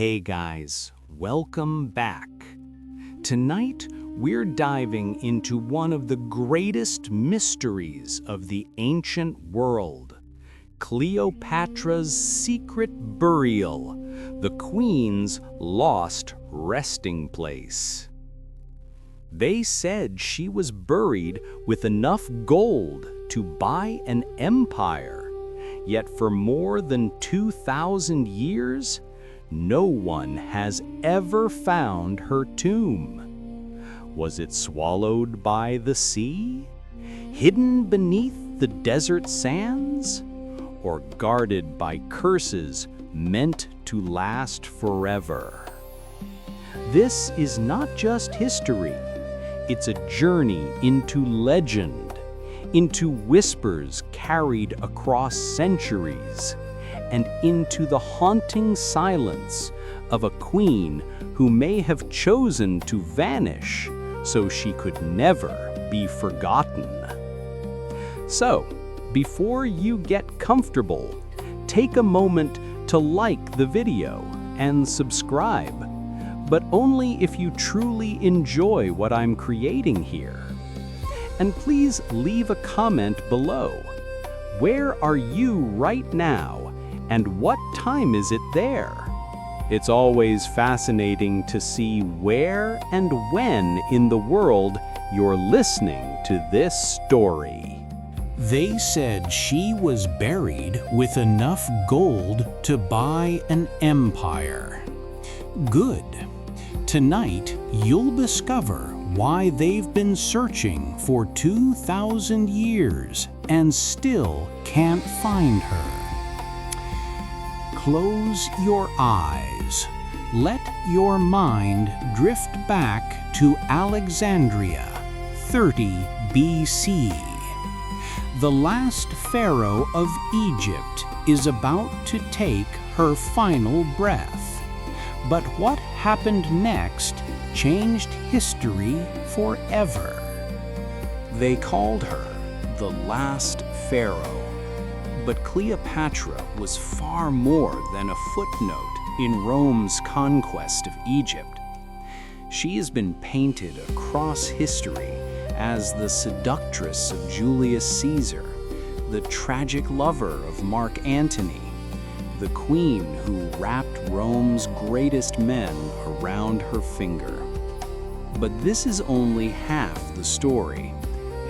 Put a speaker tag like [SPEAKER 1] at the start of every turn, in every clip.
[SPEAKER 1] Hey guys, welcome back. Tonight, we're diving into one of the greatest mysteries of the ancient world, Cleopatra's secret burial, the Queen's lost resting place. They said she was buried with enough gold to buy an empire, yet for more than 2,000 years, no one has ever found her tomb. Was it swallowed by the sea? Hidden beneath the desert sands? Or guarded by curses meant to last forever? This is not just history. It's a journey into legend, into whispers carried across centuries, and into the haunting silence of a queen who may have chosen to vanish so she could never be forgotten. So, before you get comfortable, take a moment to like the video and subscribe, but only if you truly enjoy what I'm creating here. And please leave a comment below. Where are you right now? And what time is it there? It's always fascinating to see where and when in the world you're listening to this story.
[SPEAKER 2] They said she was buried with enough gold to buy an empire. Good. Tonight, you'll discover why they've been searching for 2,000 years and still can't find her. Close your eyes. Let your mind drift back to Alexandria, 30 BC. The last pharaoh of Egypt is about to take her final breath. But what happened next changed history forever.
[SPEAKER 1] They called her the last pharaoh. But Cleopatra was far more than a footnote in Rome's conquest of Egypt. She has been painted across history as the seductress of Julius Caesar, the tragic lover of Mark Antony, the queen who wrapped Rome's greatest men around her finger. But this is only half the story,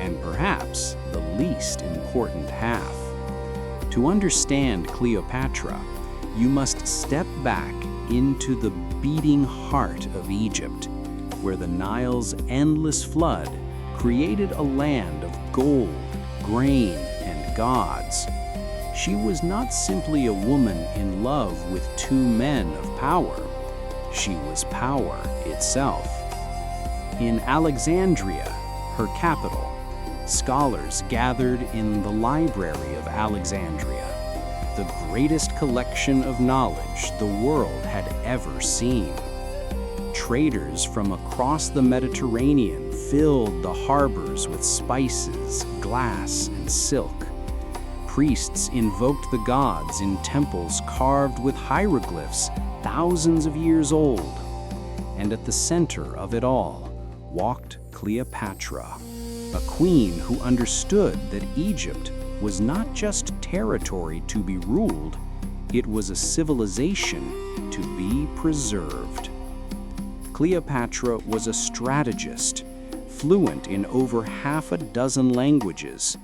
[SPEAKER 1] and perhaps the least important half. To understand Cleopatra, you must step back into the beating heart of Egypt, where the Nile's endless flood created a land of gold, grain, and gods. She was not simply a woman in love with two men of power. She was power itself. In Alexandria, her capital, scholars gathered in the Library of Alexandria, the greatest collection of knowledge the world had ever seen. Traders from across the Mediterranean filled the harbors with spices, glass, and silk. Priests invoked the gods in temples carved with hieroglyphs thousands of years old. And at the center of it all walked Cleopatra, a queen who understood that Egypt was not just territory to be ruled, it was a civilization to be preserved. Cleopatra was a strategist, fluent in over half a dozen languages,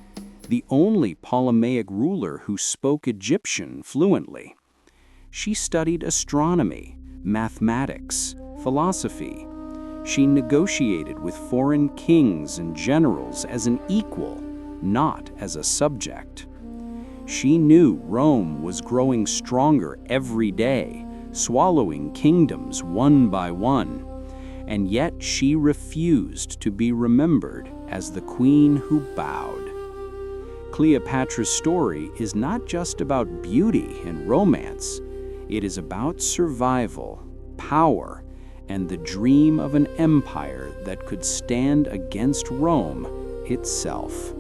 [SPEAKER 1] the only Ptolemaic ruler who spoke Egyptian fluently. She studied astronomy, mathematics, philosophy. She negotiated with foreign kings and generals as an equal, not as a subject. She knew Rome was growing stronger every day, swallowing kingdoms one by one, and yet she refused to be remembered as the queen who bowed. Cleopatra's story is not just about beauty and romance. It is about survival, power, and the dream of an empire that could stand against Rome itself.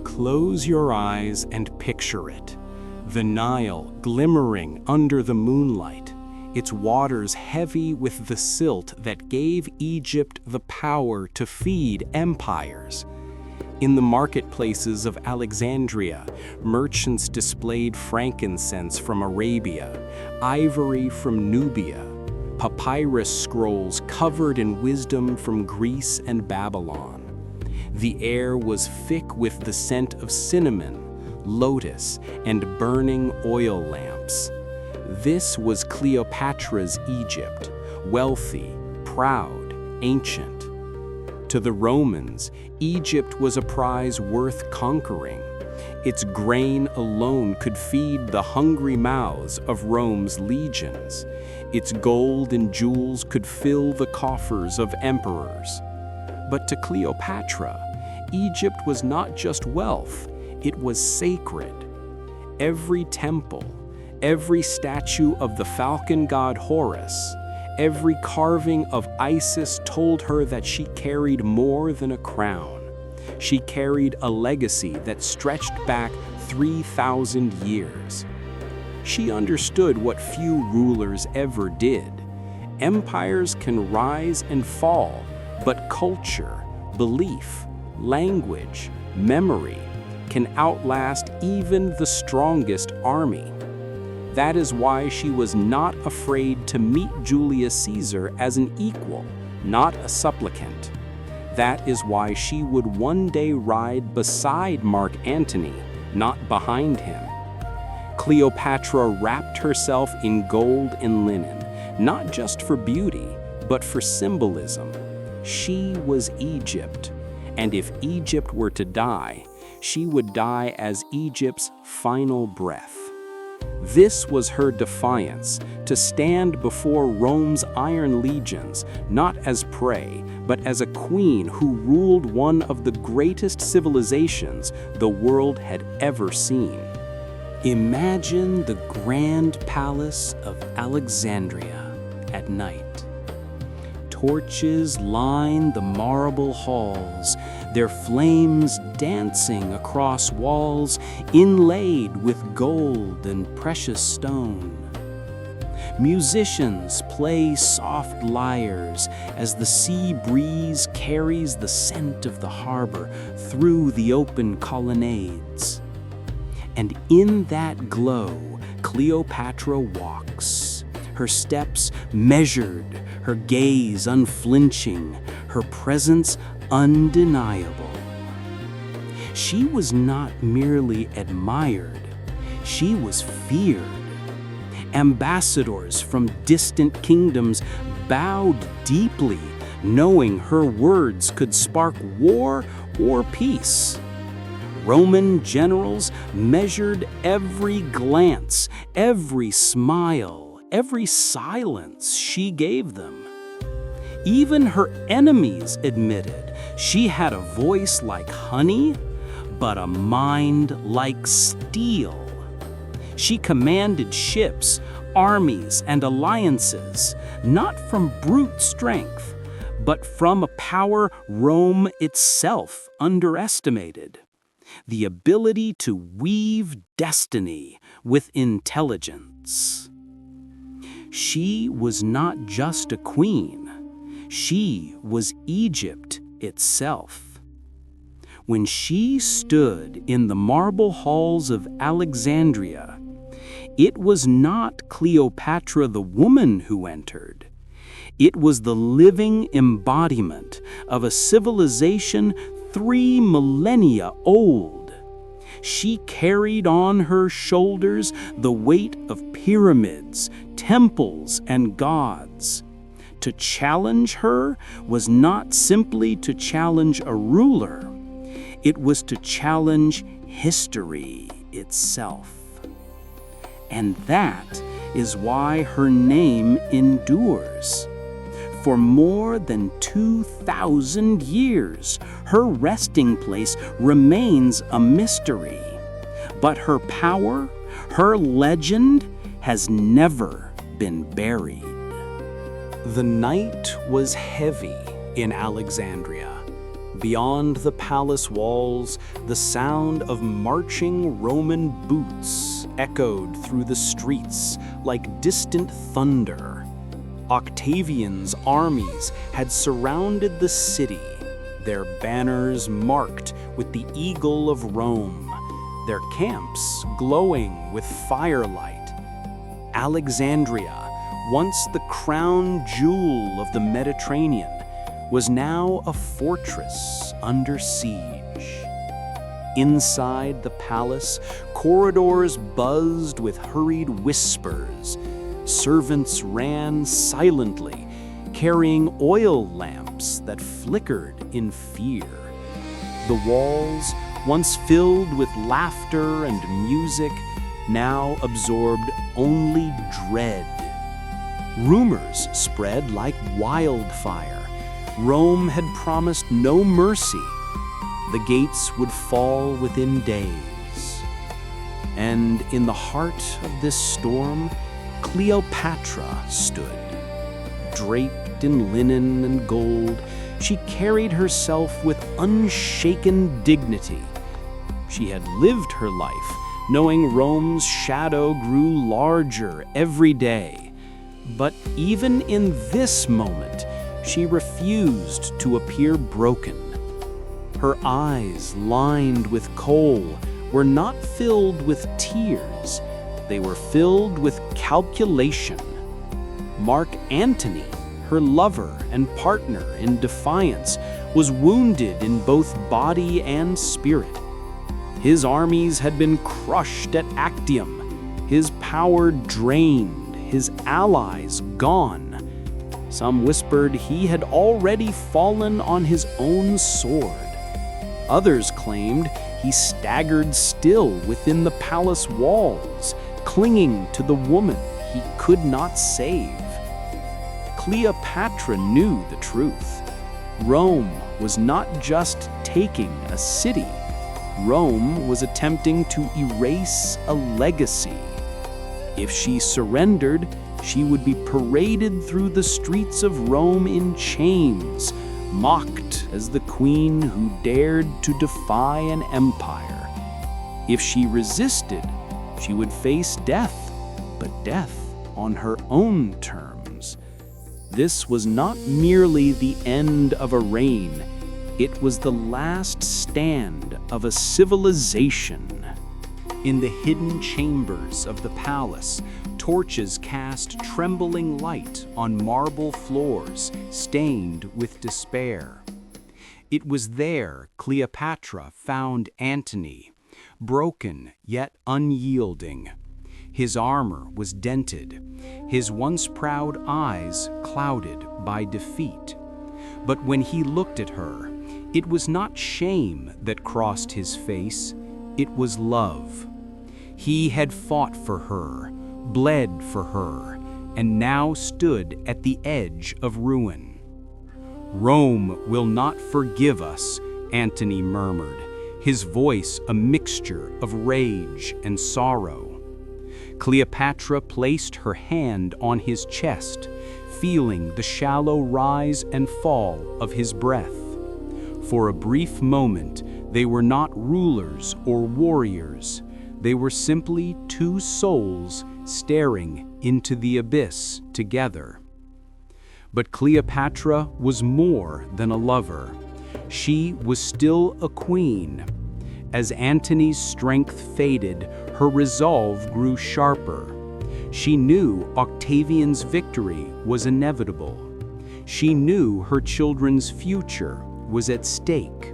[SPEAKER 2] Close your eyes and picture it. The Nile glimmering under the moonlight,
[SPEAKER 1] its waters heavy with the silt that gave Egypt the power to feed empires. In the marketplaces of Alexandria, merchants displayed frankincense from Arabia, ivory from Nubia, papyrus scrolls covered in wisdom from Greece and Babylon. The air was thick with the scent of cinnamon, lotus, and burning oil lamps. This was Cleopatra's Egypt, wealthy, proud, ancient. To the Romans, Egypt was a prize worth conquering. Its grain alone could feed the hungry mouths of Rome's legions. Its gold and jewels could fill the coffers of emperors. But to Cleopatra, Egypt was not just wealth, it was sacred. Every temple, every statue of the falcon god Horus, every carving of Isis told her that she carried more than a crown. She carried a legacy that stretched back 3,000 years. She understood what few rulers ever did. Empires can rise and fall, but culture, belief, language, memory can outlast even the strongest army. That is why she was not afraid to meet Julius Caesar as an equal, not a supplicant. That is why she would one day ride beside Mark Antony, not behind him. Cleopatra wrapped herself in gold and linen, not just for beauty, but for symbolism. She was Egypt, and if Egypt were to die, she would die as Egypt's final breath. This was her defiance, to stand before Rome's iron legions, not as prey, but as a queen who ruled one of the greatest civilizations the world had ever seen. Imagine the grand palace of Alexandria at night. Torches line the marble halls, their flames dancing across walls inlaid with gold and precious stone. Musicians play soft lyres as the sea breeze carries the scent of the harbor through the open colonnades. And in that glow, Cleopatra walks, her steps measured, her gaze unflinching, her presence undeniable. She was not merely admired, she was feared. Ambassadors from distant kingdoms bowed deeply, knowing her words could spark war or peace. Roman generals measured every glance, every smile, every silence she gave them. Even her enemies admitted she had a voice like honey, but a mind like steel. She commanded ships, armies, and alliances, not from brute strength, but from a power Rome itself underestimated. The ability to weave destiny with intelligence. She was not just a queen, she was Egypt itself. When she stood in the marble halls of Alexandria, it was not Cleopatra the woman who entered. It was the living embodiment of a civilization 3 millennia old. She carried on her shoulders the weight of pyramids, temples, and gods. To challenge her was not simply to challenge a ruler, it was to challenge history itself. And that is why her name endures. For more than 2,000 years, her resting place remains a mystery. But her power, her legend, has never been buried. The night was heavy in Alexandria. Beyond the palace walls, the sound of marching Roman boots echoed through the streets like distant thunder. Octavian's armies had surrounded the city, their banners marked with the eagle of Rome, their camps glowing with firelight. Alexandria, once the crown jewel of the Mediterranean, was now a fortress under siege. Inside the palace, corridors buzzed with hurried whispers. Servants ran silently, carrying oil lamps that flickered in fear. The walls, once filled with laughter and music, now absorbed only dread. Rumors spread like wildfire. Rome had promised no mercy. The gates would fall within days. And in the heart of this storm, Cleopatra stood. Draped in linen and gold, she carried herself with unshaken dignity. She had lived her life, knowing Rome's shadow grew larger every day. But even in this moment, she refused to appear broken. Her eyes, lined with kohl, were not filled with tears. They were filled with calculation. Mark Antony, her lover and partner in Defiance, was wounded in both body and spirit. His armies had been crushed at Actium, his power drained, his allies gone. Some whispered he had already fallen on his own sword. Others claimed he staggered still within the palace walls, clinging to the woman he could not save. Cleopatra knew the truth. Rome was not just taking a city. Rome was attempting to erase a legacy. If she surrendered, she would be paraded through the streets of Rome in chains, mocked as the queen who dared to defy an empire. If she resisted, she would face death, but death on her own terms. This was not merely the end of a reign, it was the last stand of a civilization. In the hidden chambers of the palace, torches cast trembling light on marble floors stained with despair. It was there Cleopatra found Antony, broken yet unyielding. His armor was dented, his once proud eyes clouded by defeat. But when he looked at her, it was not shame that crossed his face, it was love. He had fought for her, bled for her, and now stood at the edge of ruin. "Rome will not forgive us," Antony murmured, his voice a mixture of rage and sorrow. Cleopatra placed her hand on his chest, feeling the shallow rise and fall of his breath. For a brief moment, they were not rulers or warriors. They were simply two souls staring into the abyss together. But Cleopatra was more than a lover. She was still a queen. As Antony's strength faded, her resolve grew sharper. She knew Octavian's victory was inevitable. She knew her children's future was at stake.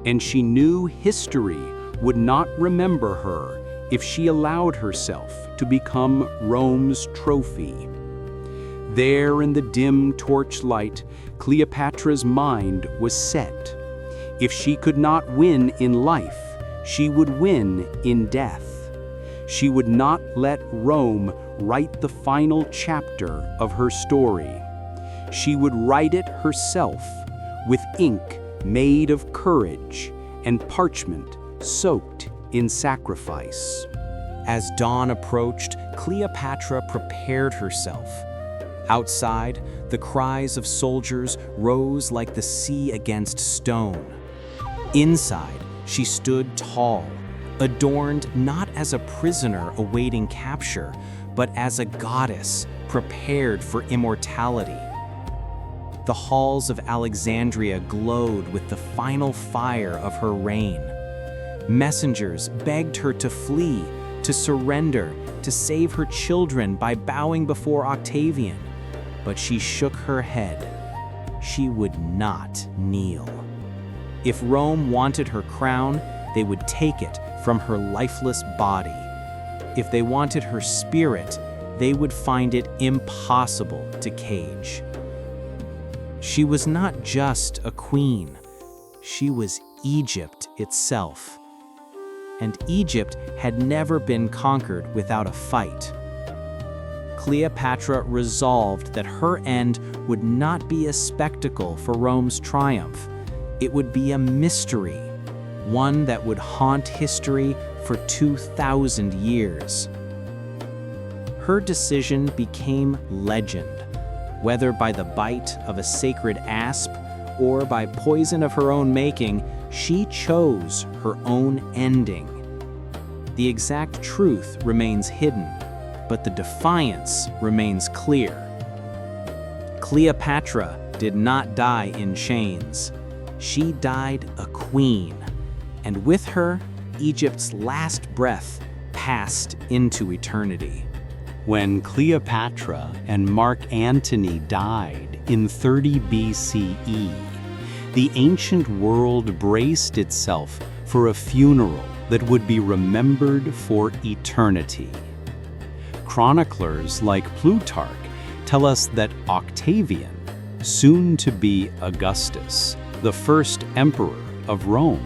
[SPEAKER 1] And she knew history would not remember her if she allowed herself to become Rome's trophy. There in the dim torchlight, Cleopatra's mind was set. If she could not win in life, she would win in death. She would not let Rome write the final chapter of her story. She would write it herself, with ink made of courage and parchment soaked in sacrifice. As dawn approached, Cleopatra prepared herself. Outside, the cries of soldiers rose like the sea against stone. Inside, she stood tall, adorned not as a prisoner awaiting capture, but as a goddess prepared for immortality. The halls of Alexandria glowed with the final fire of her reign. Messengers begged her to flee, to surrender, to save her children by bowing before Octavian. But she shook her head. She would not kneel. If Rome wanted her crown, they would take it from her lifeless body. If they wanted her spirit, they would find it impossible to cage. She was not just a queen. She was Egypt itself. And Egypt had never been conquered without a fight. Cleopatra resolved that her end would not be a spectacle for Rome's triumph. It would be a mystery, one that would haunt history for 2,000 years. Her decision became legend, whether by the bite of a sacred asp or by poison of her own making. She chose her own ending. The exact truth remains hidden, but the defiance remains clear. Cleopatra did not die in chains. She died a queen, and with her, Egypt's last breath passed into eternity.
[SPEAKER 2] When Cleopatra and Mark Antony died in 30 BCE, the ancient world braced itself for a funeral that would be remembered for eternity. Chroniclers like Plutarch tell us that Octavian, soon to be Augustus, the first emperor of Rome,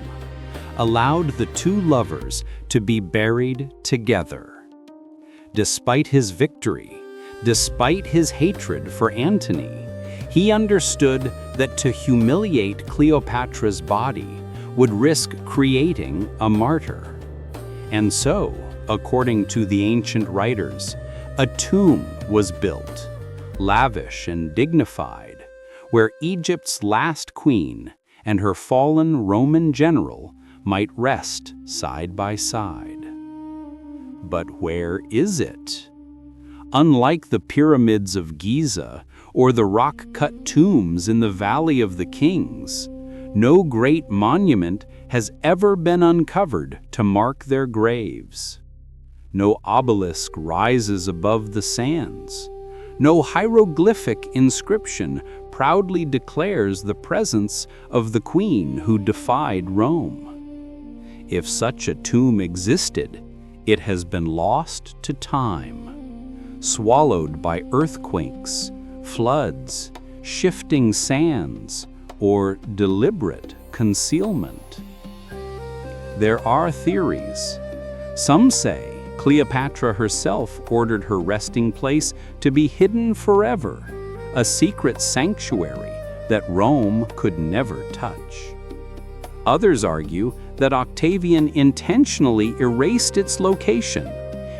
[SPEAKER 2] allowed the two lovers to be buried together. Despite his victory, despite his hatred for Antony, he understood that to humiliate Cleopatra's body would risk creating a martyr. And so, according to the ancient writers, a tomb was built, lavish and dignified, where Egypt's last queen and her fallen Roman general might rest side by side. But where is it? Unlike the pyramids of Giza or the rock-cut tombs in the Valley of the Kings, no great monument has ever been uncovered to mark their graves. No obelisk rises above the sands. No hieroglyphic inscription proudly declares the presence of the queen who defied Rome. If such a tomb existed, it has been lost to time, swallowed by earthquakes, floods, shifting sands, or deliberate concealment. There are theories. Some say Cleopatra herself ordered her resting place to be hidden forever, a secret sanctuary that Rome could never touch. Others argue that Octavian intentionally erased its location,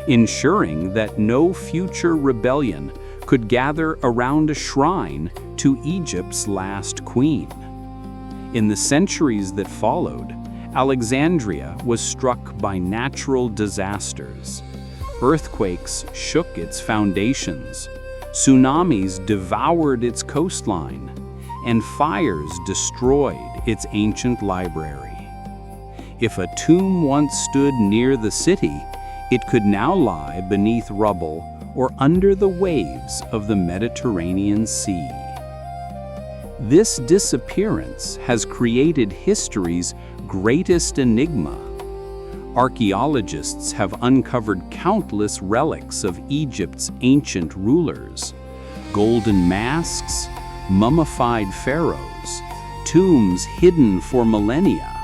[SPEAKER 2] ensuring that no future rebellion could gather around a shrine to Egypt's last queen. In the centuries that followed, Alexandria was struck by natural disasters. Earthquakes shook its foundations, tsunamis devoured its coastline, and fires destroyed its ancient library. If a tomb once stood near the city, it could now lie beneath rubble or under the waves of the Mediterranean Sea. This disappearance has created history's greatest enigma. Archaeologists have uncovered countless relics of Egypt's ancient rulers: golden masks, mummified pharaohs, tombs hidden for millennia.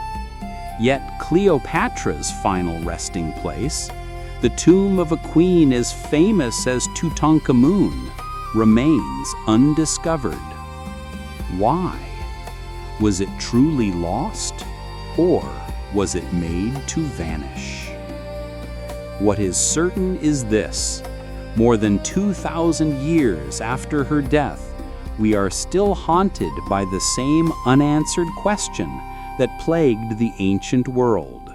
[SPEAKER 2] Yet Cleopatra's final resting place, the tomb of a queen as famous as Tutankhamun, remains undiscovered. Why? Was it truly lost, or was it made to vanish? What is certain is this:
[SPEAKER 1] More than 2,000 years after her death, we are still haunted by the same unanswered question that plagued the ancient world.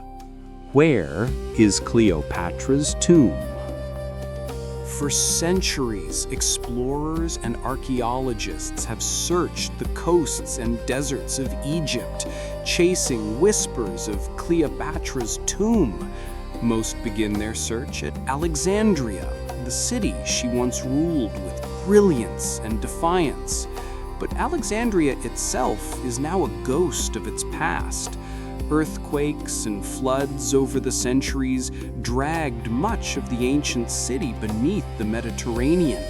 [SPEAKER 1] Where is Cleopatra's tomb?
[SPEAKER 2] For centuries, explorers and archaeologists have searched the coasts and deserts of Egypt, chasing whispers of Cleopatra's tomb. Most begin their search at Alexandria, the city she once ruled with brilliance and defiance. But Alexandria itself is now a ghost of its past. Earthquakes and floods over the centuries dragged much of the ancient city beneath the Mediterranean.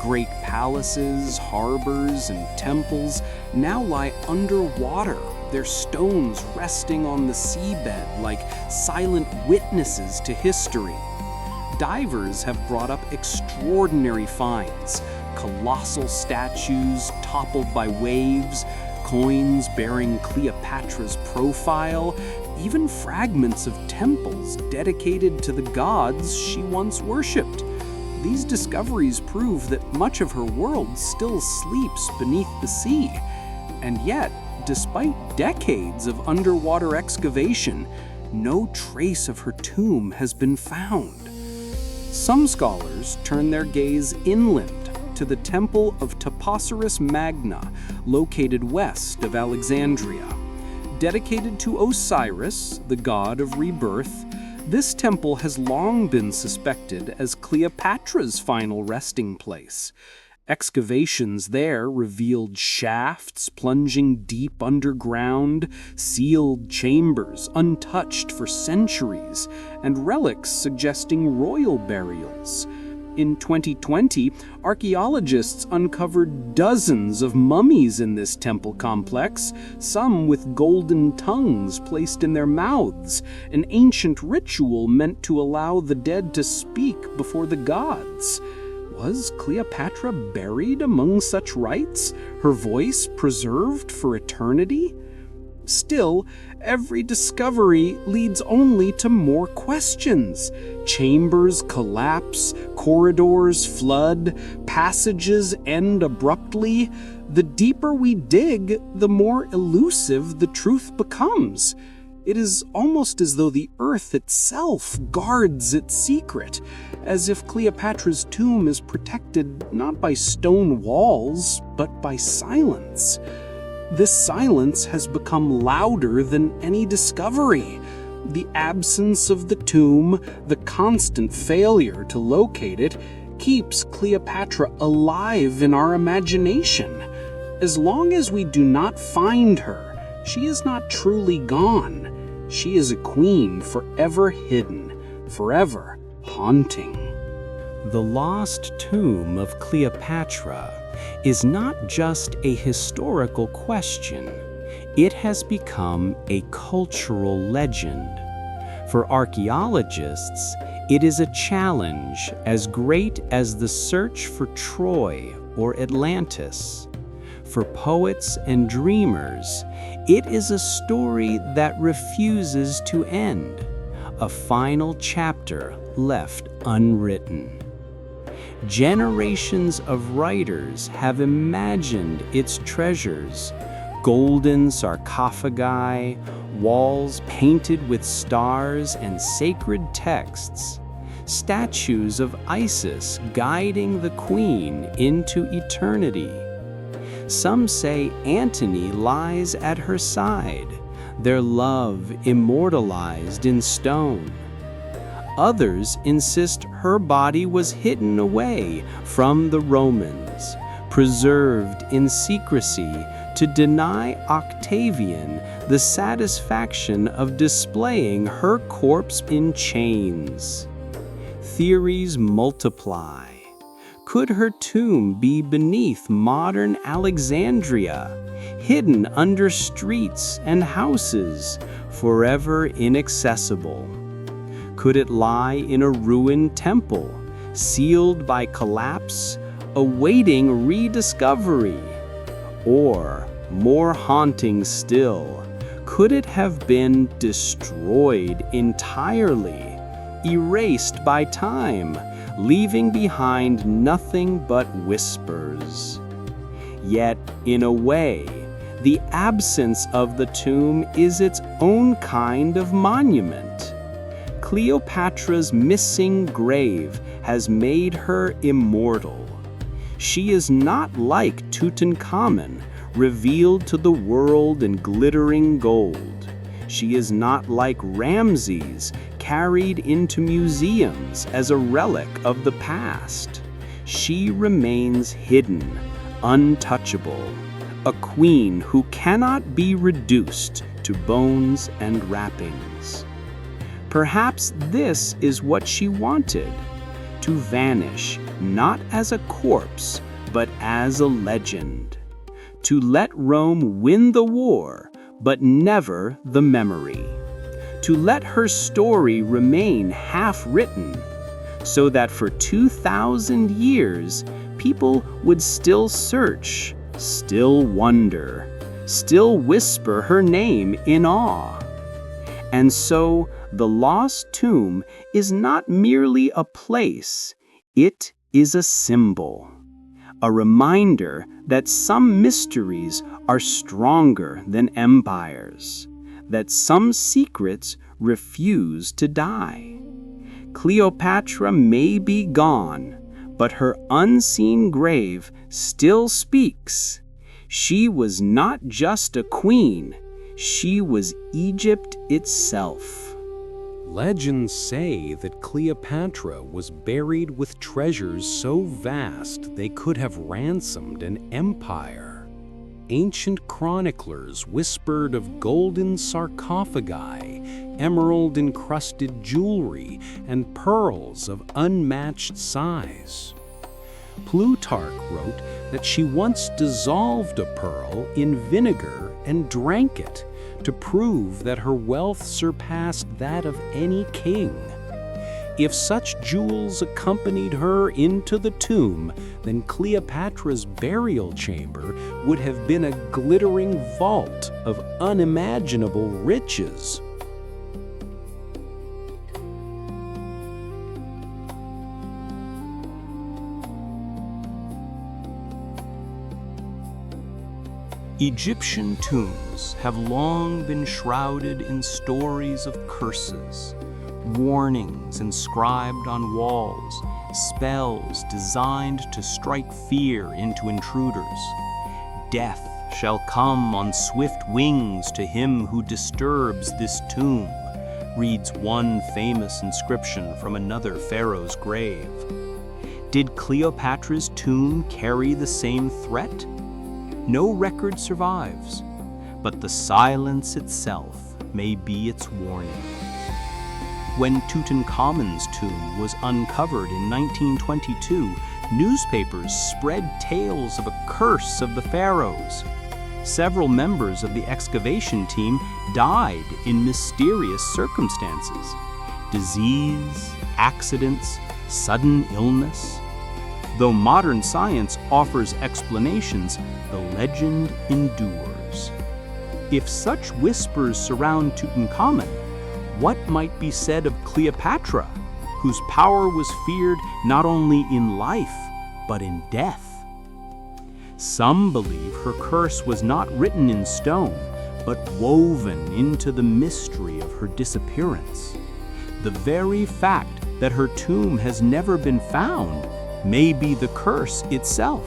[SPEAKER 2] Great palaces, harbors, and temples now lie underwater, their stones resting on the seabed like silent witnesses to history. Divers have brought up extraordinary finds: colossal statues toppled by waves, coins bearing Cleopatra's profile, even fragments of temples dedicated to the gods she once worshipped. These discoveries prove that much of her world still sleeps beneath the sea. And yet, despite decades of underwater excavation, no trace of her tomb has been found. Some scholars turn their gaze inland to the Temple of Taposiris Magna, located west of Alexandria. Dedicated to Osiris, the god of rebirth, this temple has long been suspected as Cleopatra's final resting place. Excavations there revealed shafts plunging deep underground, sealed chambers untouched for centuries, and relics suggesting royal burials. In 2020, archaeologists uncovered dozens of mummies in this temple complex, some with golden tongues placed in their mouths, an ancient ritual meant to allow the dead to speak before the gods. Was Cleopatra buried among such rites, her voice preserved for eternity? Still, every discovery leads only to more questions. Chambers collapse, corridors flood, passages end abruptly. The deeper we dig, the more elusive the truth becomes. It is almost as though the earth itself guards its secret, as if Cleopatra's tomb is protected not by stone walls, but by silence. This silence has become louder than any discovery. The absence of the tomb, the constant failure to locate it, keeps Cleopatra alive in our imagination. As long as we do not find her, she is not truly gone. She is a queen forever hidden, forever haunting.
[SPEAKER 1] The lost tomb of Cleopatra is not just a historical question. It has become a cultural legend. For archaeologists, it is a challenge as great as the search for Troy or Atlantis. For poets and dreamers, it is a story that refuses to end, a final chapter left unwritten. Generations of writers have imagined its treasures: golden sarcophagi, walls painted with stars and sacred texts, statues of Isis guiding the queen into eternity. Some say Antony lies at her side, their love immortalized in stone. Others insist her body was hidden away from the Romans, preserved in secrecy to deny Octavian the satisfaction of displaying her corpse in chains. Theories multiply. Could her tomb be beneath modern Alexandria, hidden under streets and houses, forever inaccessible? Could it lie in a ruined temple, sealed by collapse, awaiting rediscovery? Or, more haunting still, could it have been destroyed entirely, erased by time, leaving behind nothing but whispers. Yet, in a way, the absence of the tomb is its own kind of monument. Cleopatra's missing grave has made her immortal. She is not like Tutankhamun, revealed to the world in glittering gold. She is not like Ramses, carried into museums as a relic of the past. She remains hidden, untouchable, a queen who cannot be reduced to bones and wrappings. Perhaps this is what she wanted, to vanish not as a corpse, but as a legend. To let Rome win the war, but never the memory. To let her story remain half-written, so that for 2,000 years, people would still search, still wonder, still whisper her name in awe. And so, the lost tomb is not merely a place, it is a symbol. A reminder that some mysteries are stronger than empires, that some secrets refuse to die. Cleopatra may be gone, but her unseen grave still speaks. She was not just a queen, she was Egypt itself.
[SPEAKER 2] Legends say that Cleopatra was buried with treasures so vast they could have ransomed an empire. Ancient chroniclers whispered of golden sarcophagi, emerald-encrusted jewelry, and pearls of unmatched size. Plutarch wrote that she once dissolved a pearl in vinegar and drank it, to prove that her wealth surpassed that of any king. If such jewels accompanied her into the tomb, then Cleopatra's burial chamber would have been a glittering vault of unimaginable riches.
[SPEAKER 1] Egyptian tombs have long been shrouded in stories of curses, warnings inscribed on walls, spells designed to strike fear into intruders. Death shall come on swift wings to him who disturbs this tomb, reads one famous inscription from another pharaoh's grave. Did Cleopatra's tomb carry the same threat? No record survives, but the silence itself may be its warning. When Tutankhamun's tomb was uncovered in 1922, newspapers spread tales of a curse of the pharaohs. Several members of the excavation team died in mysterious circumstances: disease, accidents, sudden illness. Though modern science offers explanations, the legend endures. If such whispers surround Tutankhamun, what might be said of Cleopatra, whose power was feared not only in life, but in death? Some believe her curse was not written in stone, but woven into the mystery of her disappearance. The very fact that her tomb has never been found may be the curse itself.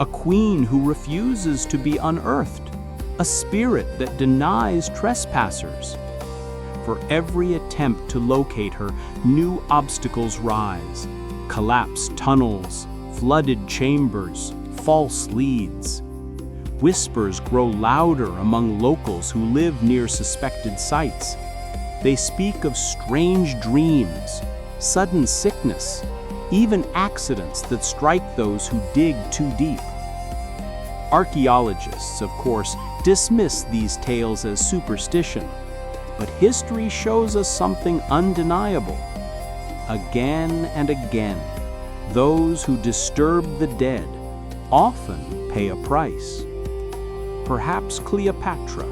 [SPEAKER 1] A queen who refuses to be unearthed, a spirit that denies trespassers. For every attempt to locate her, new obstacles rise: collapsed tunnels, flooded chambers, false leads. Whispers grow louder among locals who live near suspected sites. They speak of strange dreams, sudden sickness, even accidents that strike those who dig too deep. Archaeologists, of course, dismiss these tales as superstition, but history shows us something undeniable. Again and again, those who disturb the dead often pay a price. Perhaps Cleopatra,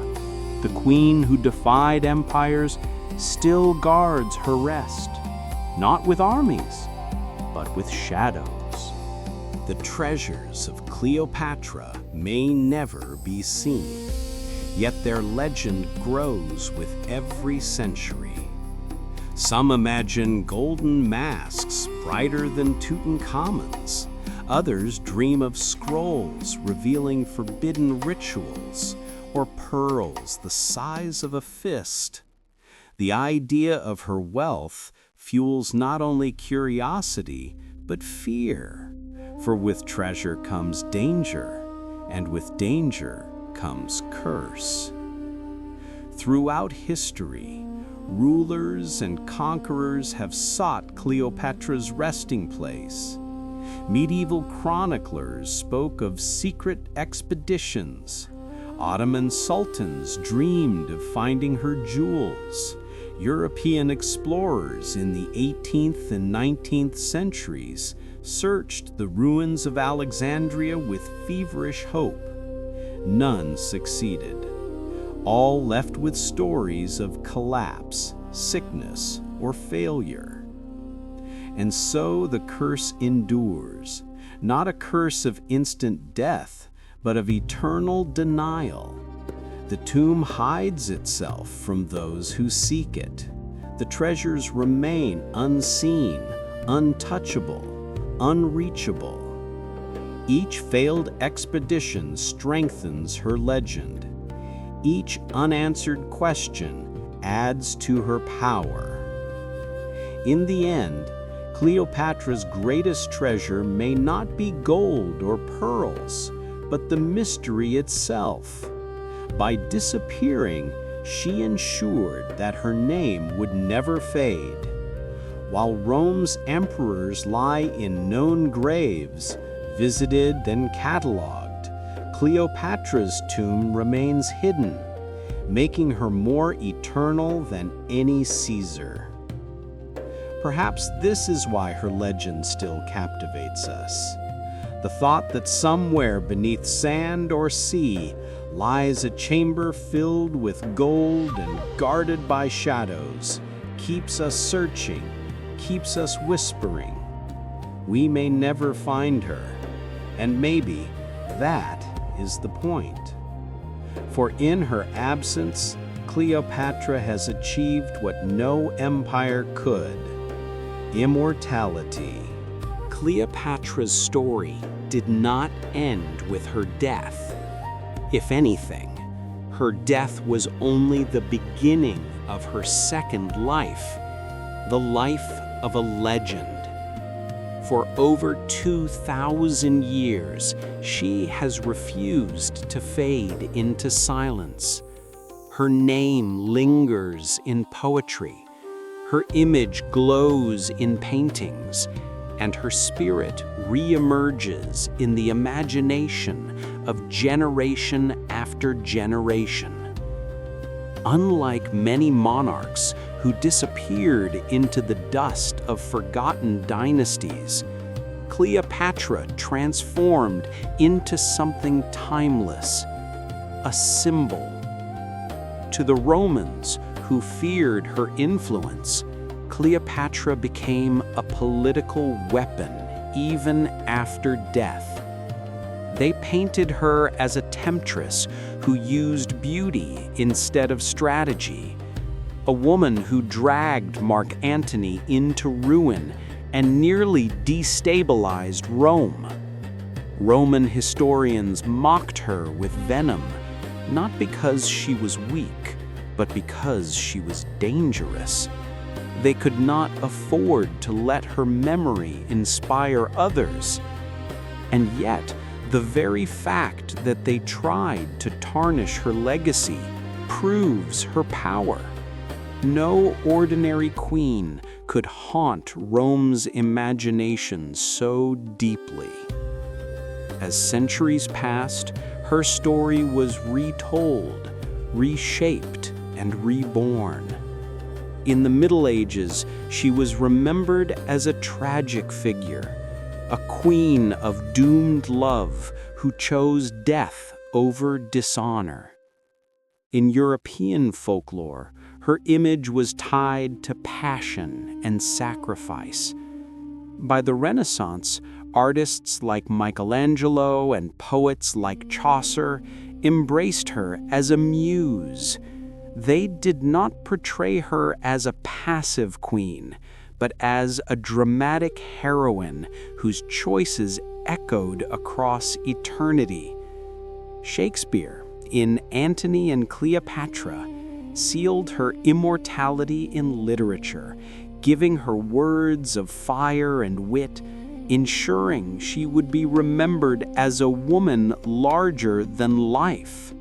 [SPEAKER 1] the queen who defied empires, still guards her rest, not with armies, but with shadows. The treasures of Cleopatra may never be seen, yet their legend grows with every century. Some imagine golden masks brighter than Tutankhamun's. Others dream of scrolls revealing forbidden rituals, or pearls the size of a fist. The idea of her wealth fuels not only curiosity, but fear. For with treasure comes danger, and with danger comes curse. Throughout history, rulers and conquerors have sought Cleopatra's resting place. Medieval chroniclers spoke of secret expeditions. Ottoman sultans dreamed of finding her jewels. European explorers in the 18th and 19th centuries searched the ruins of Alexandria with feverish hope. None succeeded. All left with stories of collapse, sickness, or failure. And so the curse endures, not a curse of instant death, but of eternal denial. The tomb hides itself from those who seek it. The treasures remain unseen, untouchable, unreachable. Each failed expedition strengthens her legend. Each unanswered question adds to her power. In the end, Cleopatra's greatest treasure may not be gold or pearls, but the mystery itself. By disappearing, she ensured that her name would never fade. While Rome's emperors lie in known graves, visited and catalogued, Cleopatra's tomb remains hidden, making her more eternal than any Caesar. Perhaps this is why her legend still captivates us. The thought that somewhere beneath sand or sea lies a chamber filled with gold and guarded by shadows keeps us searching, keeps us whispering. We may never find her, and maybe that is the point. For in her absence, Cleopatra has achieved what no empire could: immortality. Cleopatra's story did not end with her death. If anything, her death was only the beginning of her second life, the life of a legend. For over 2,000 years, she has refused to fade into silence. Her name lingers in poetry, her image glows in paintings, and her spirit re-emerges in the imagination of generation after generation. Unlike many monarchs who disappeared into the dust of forgotten dynasties, Cleopatra transformed into something timeless, a symbol. To the Romans who feared her influence, Cleopatra became a political weapon even after death. They painted her as a temptress who used beauty instead of strategy, a woman who dragged Mark Antony into ruin and nearly destabilized Rome. Roman historians mocked her with venom, not because she was weak, but because she was dangerous. They could not afford to let her memory inspire others. And yet, the very fact that they tried to tarnish her legacy proves her power. No ordinary queen could haunt Rome's imagination so deeply. As centuries passed, her story was retold, reshaped, and reborn. In the Middle Ages, she was remembered as a tragic figure, a queen of doomed love who chose death over dishonor. In European folklore, her image was tied to passion and sacrifice. By the Renaissance, artists like Michelangelo and poets like Chaucer embraced her as a muse. They did not portray her as a passive queen, but as a dramatic heroine whose choices echoed across eternity. Shakespeare, in Antony and Cleopatra, sealed her immortality in literature, giving her words of fire and wit, ensuring she would be remembered as a woman larger than life.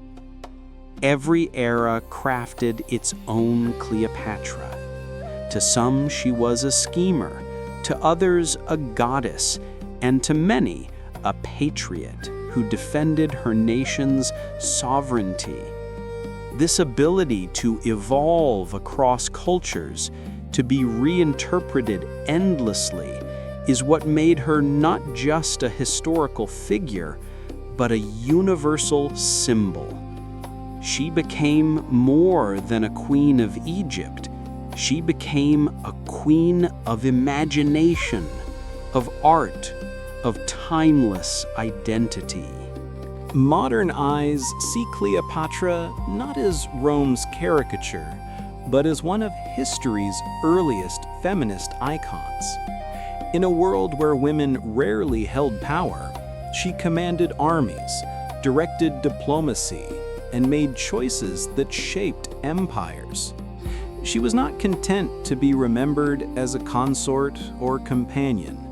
[SPEAKER 1] Every era crafted its own Cleopatra. To some, she was a schemer, to others, a goddess, and to many, a patriot who defended her nation's sovereignty. This ability to evolve across cultures, to be reinterpreted endlessly, is what made her not just a historical figure, but a universal symbol. She became more than a queen of Egypt. She became a queen of imagination, of art, of timeless identity.
[SPEAKER 2] Modern eyes see Cleopatra not as Rome's caricature, but as one of history's earliest feminist icons. In a world where women rarely held power, she commanded armies, directed diplomacy, and made choices that shaped empires. She was not content to be remembered as a consort or companion.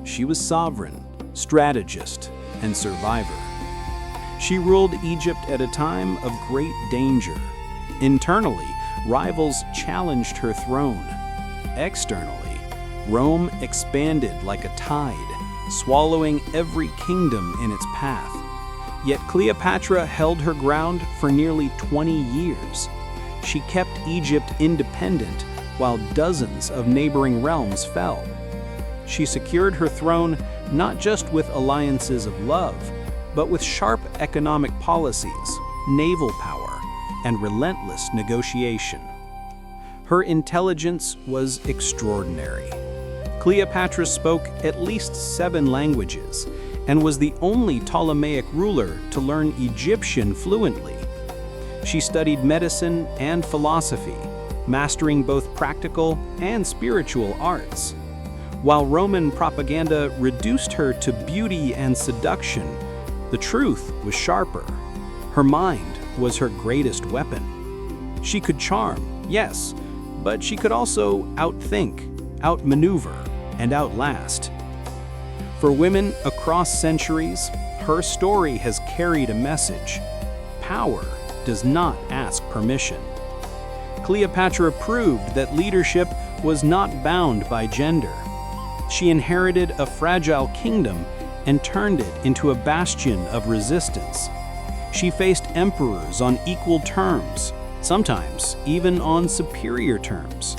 [SPEAKER 2] She was sovereign, strategist, and survivor. She ruled Egypt at a time of great danger. Internally, rivals challenged her throne. Externally, Rome expanded like a tide, swallowing every kingdom in its path. Yet Cleopatra held her ground for nearly 20 years. She kept Egypt independent while dozens of neighboring realms fell. She secured her throne not just with alliances of love, but with sharp economic policies, naval power, and relentless negotiation. Her intelligence was extraordinary. Cleopatra spoke at least 7 languages and was the only Ptolemaic ruler to learn Egyptian fluently. She studied medicine and philosophy, mastering both practical and spiritual arts. While Roman propaganda reduced her to beauty and seduction, the truth was sharper. Her mind was her greatest weapon. She could charm, yes, but she could also outthink, outmaneuver, and outlast. For women across centuries, her story has carried a message. Power does not ask permission. Cleopatra proved that leadership was not bound by gender. She inherited a fragile kingdom and turned it into a bastion of resistance. She faced emperors on equal terms, sometimes even on superior terms.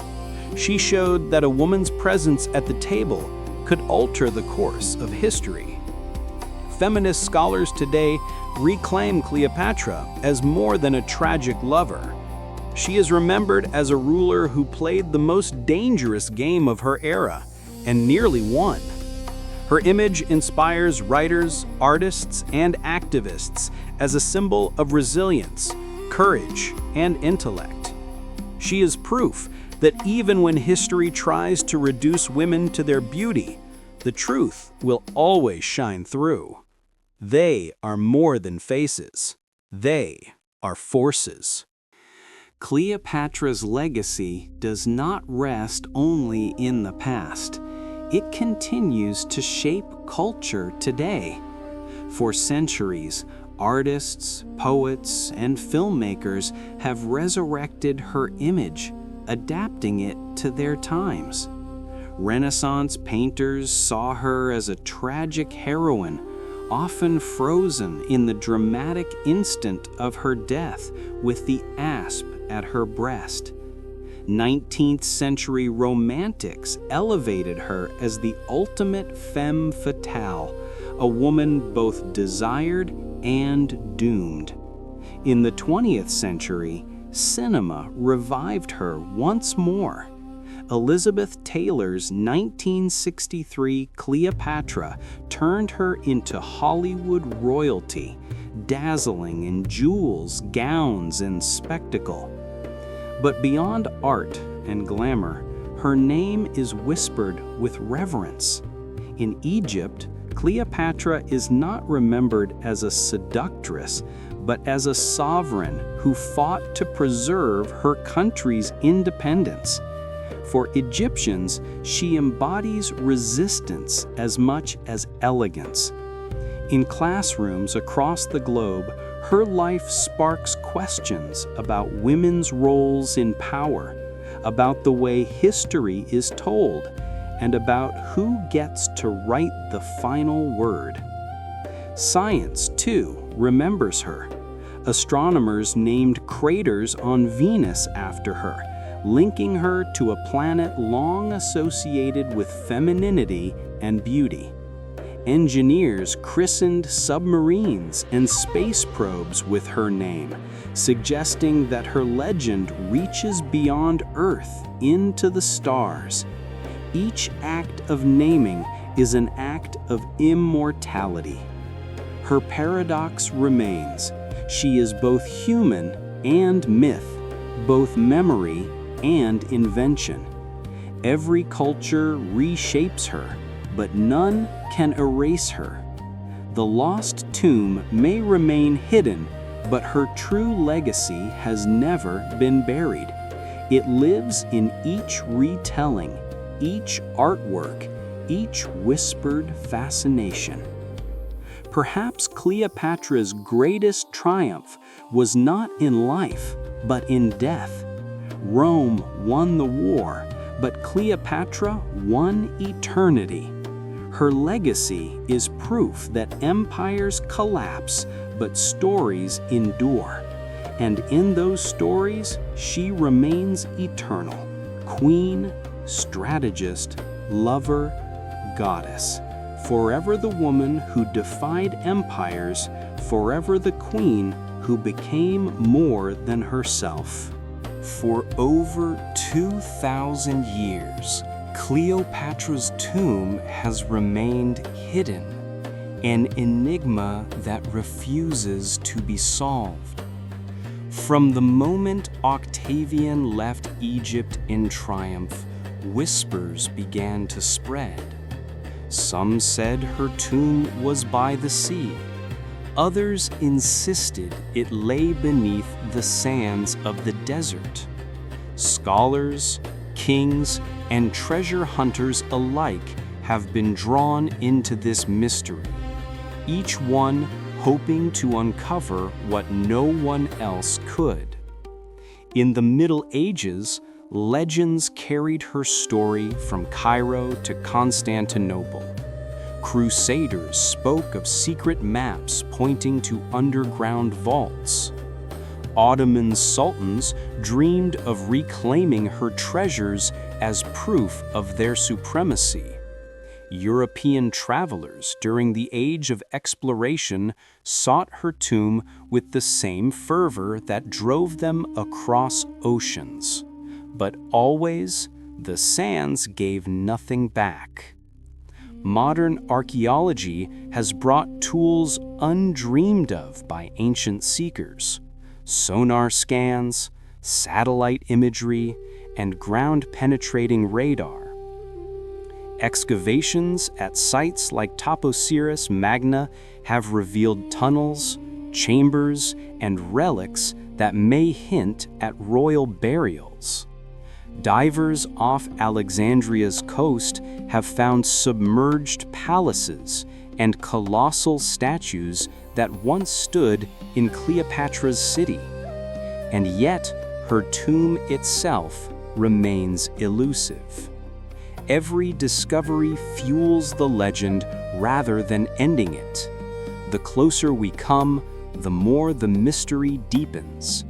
[SPEAKER 2] She showed that a woman's presence at the table could alter the course of history. Feminist scholars today reclaim Cleopatra as more than a tragic lover. She is remembered as a ruler who played the most dangerous game of her era and nearly won. Her image inspires writers, artists, and activists as a symbol of resilience, courage, and intellect. She is proof that even when history tries to reduce women to their beauty, the truth will always shine through. They are more than faces. They are forces. Cleopatra's legacy does not rest only in the past. It continues to shape culture today. For centuries, artists, poets, and filmmakers have resurrected her image, adapting it to their times. Renaissance painters saw her as a tragic heroine, often frozen in the dramatic instant of her death with the asp at her breast. 19th century romantics elevated her as the ultimate femme fatale, a woman both desired and doomed. In the 20th century, cinema revived her once more.
[SPEAKER 1] Elizabeth Taylor's 1963 Cleopatra turned her into Hollywood royalty, dazzling in jewels, gowns, and spectacle. But beyond art and glamour, her name is whispered with reverence. In Egypt, Cleopatra is not remembered as a seductress, but as a sovereign who fought to preserve her country's independence. For Egyptians, she embodies resistance as much as elegance. In classrooms across the globe, her life sparks questions about women's roles in power, about the way history is told, and about who gets to write the final word. Science, too, remembers her. Astronomers named craters on Venus after her, linking her to a planet long associated with femininity and beauty. Engineers christened submarines and space probes with her name, suggesting that her legend reaches beyond Earth into the stars. Each act of naming is an act of immortality. Her paradox remains. She is both human and myth, both memory and invention. Every culture reshapes her, but none can erase her. The lost tomb may remain hidden, but her true legacy has never been buried. It lives in each retelling, each artwork, each whispered fascination. Perhaps Cleopatra's greatest triumph was not in life, but in death. Rome won the war, but Cleopatra won eternity. Her legacy is proof that empires collapse, but stories endure. And in those stories, she remains eternal. Queen, strategist, lover, goddess. Forever the woman who defied empires, forever the queen who became more than herself. For over 2,000 years, Cleopatra's tomb has remained hidden, an enigma that refuses to be solved. From the moment Octavian left Egypt in triumph, whispers began to spread. Some said her tomb was by the sea. Others insisted it lay beneath the sands of the desert. Scholars, kings, and treasure hunters alike have been drawn into this mystery, each one hoping to uncover what no one else could. In the Middle Ages, legends carried her story from Cairo to Constantinople. Crusaders spoke of secret maps pointing to underground vaults. Ottoman sultans dreamed of reclaiming her treasures as proof of their supremacy. European travelers during the Age of Exploration sought her tomb with the same fervor that drove them across oceans. But always, the sands gave nothing back. Modern archaeology has brought tools undreamed of by ancient seekers: sonar scans, satellite imagery, and ground-penetrating radar. Excavations at sites like Taposiris Magna have revealed tunnels, chambers, and relics that may hint at royal burials. Divers off Alexandria's coast have found submerged palaces and colossal statues that once stood in Cleopatra's city. And yet, her tomb itself remains elusive. Every discovery fuels the legend rather than ending it. The closer we come, the more the mystery deepens.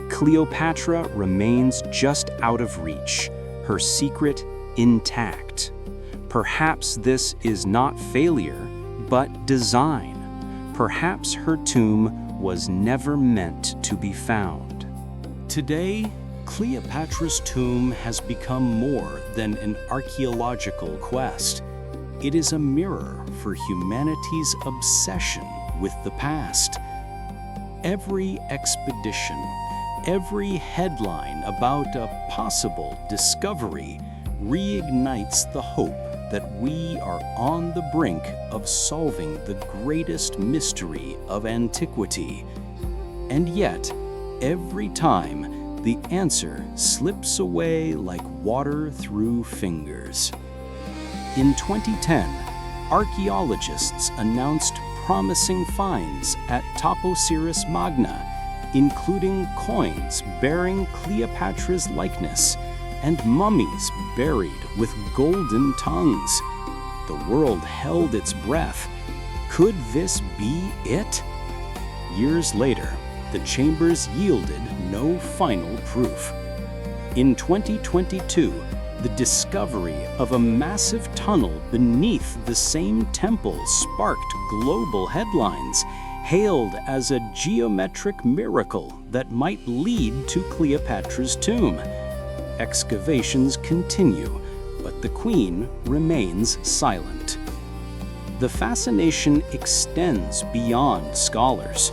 [SPEAKER 1] Cleopatra remains just out of reach, her secret intact. Perhaps this is not failure, but design. Perhaps her tomb was never meant to be found. Today, Cleopatra's tomb has become more than an archaeological quest. It is a mirror for humanity's obsession with the past. Every expedition, every headline about a possible discovery reignites the hope that we are on the brink of solving the greatest mystery of antiquity. And yet, every time, the answer slips away like water through fingers. In 2010, archaeologists announced promising finds at Taposiris Magna, including coins bearing Cleopatra's likeness and mummies buried with golden tongues. The world held its breath. Could this be it? Years later, the chambers yielded no final proof. In 2022, the discovery of a massive tunnel beneath the same temple sparked global headlines, hailed as a geometric miracle that might lead to Cleopatra's tomb. Excavations continue, but the queen remains silent. The fascination extends beyond scholars.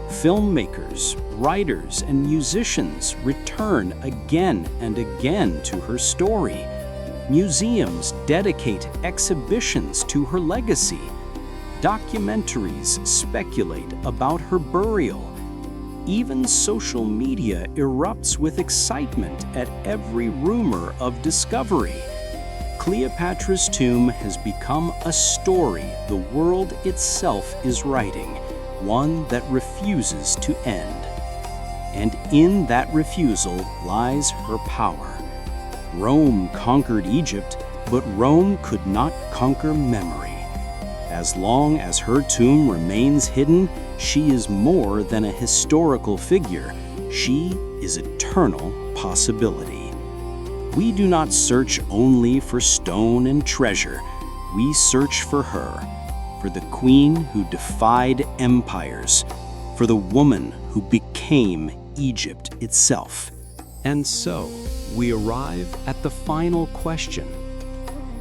[SPEAKER 1] Filmmakers, writers, and musicians return again and again to her story. Museums dedicate exhibitions to her legacy. Documentaries speculate about her burial. Even social media erupts with excitement at every rumor of discovery. Cleopatra's tomb has become a story the world itself is writing, one that refuses to end. And in that refusal lies her power. Rome conquered Egypt, but Rome could not conquer memory. As long as her tomb remains hidden, she is more than a historical figure. She is eternal possibility. We do not search only for stone and treasure. We search for her, for the queen who defied empires, for the woman who became Egypt itself. And so, we arrive at the final question.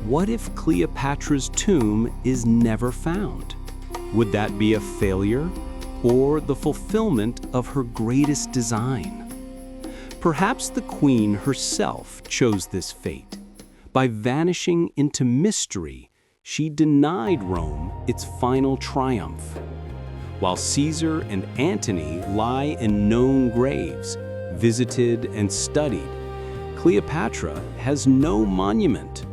[SPEAKER 1] What if Cleopatra's tomb is never found? Would that be a failure or the fulfillment of her greatest design? Perhaps the queen herself chose this fate. By vanishing into mystery, she denied Rome its final triumph. While Caesar and Antony lie in known graves, visited and studied, Cleopatra has no monument,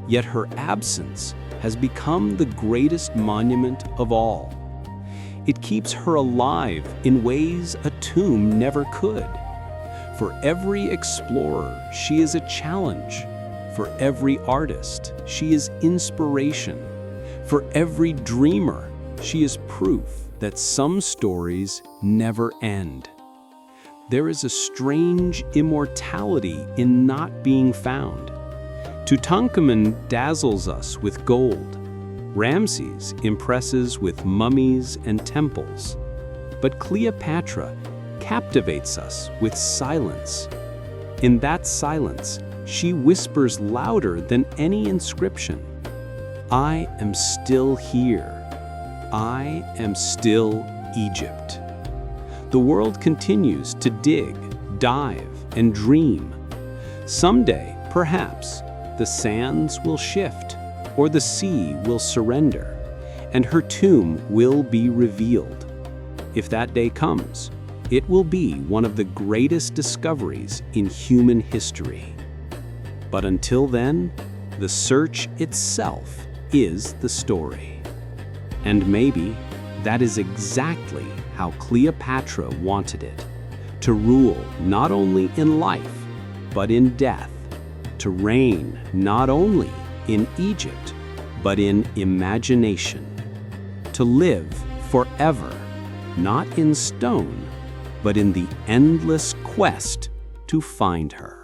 [SPEAKER 1] yet her absence has become the greatest monument of all. It keeps her alive in ways a tomb never could. For every explorer, she is a challenge. For every artist, she is inspiration. For every dreamer, she is proof that some stories never end. There is a strange immortality in not being found. Tutankhamun dazzles us with gold. Ramses impresses with mummies and temples. But Cleopatra captivates us with silence. In that silence, she whispers louder than any inscription. I am still here. I am still Egypt. The world continues to dig, dive, and dream. Someday, perhaps, the sands will shift, or the sea will surrender, and her tomb will be revealed. If that day comes, it will be one of the greatest discoveries in human history. But until then, the search itself is the story. And maybe that is exactly how Cleopatra wanted it, to rule not only in life, but in death, to reign not only in Egypt, but in imagination, to live forever, not in stone, but in the endless quest to find her.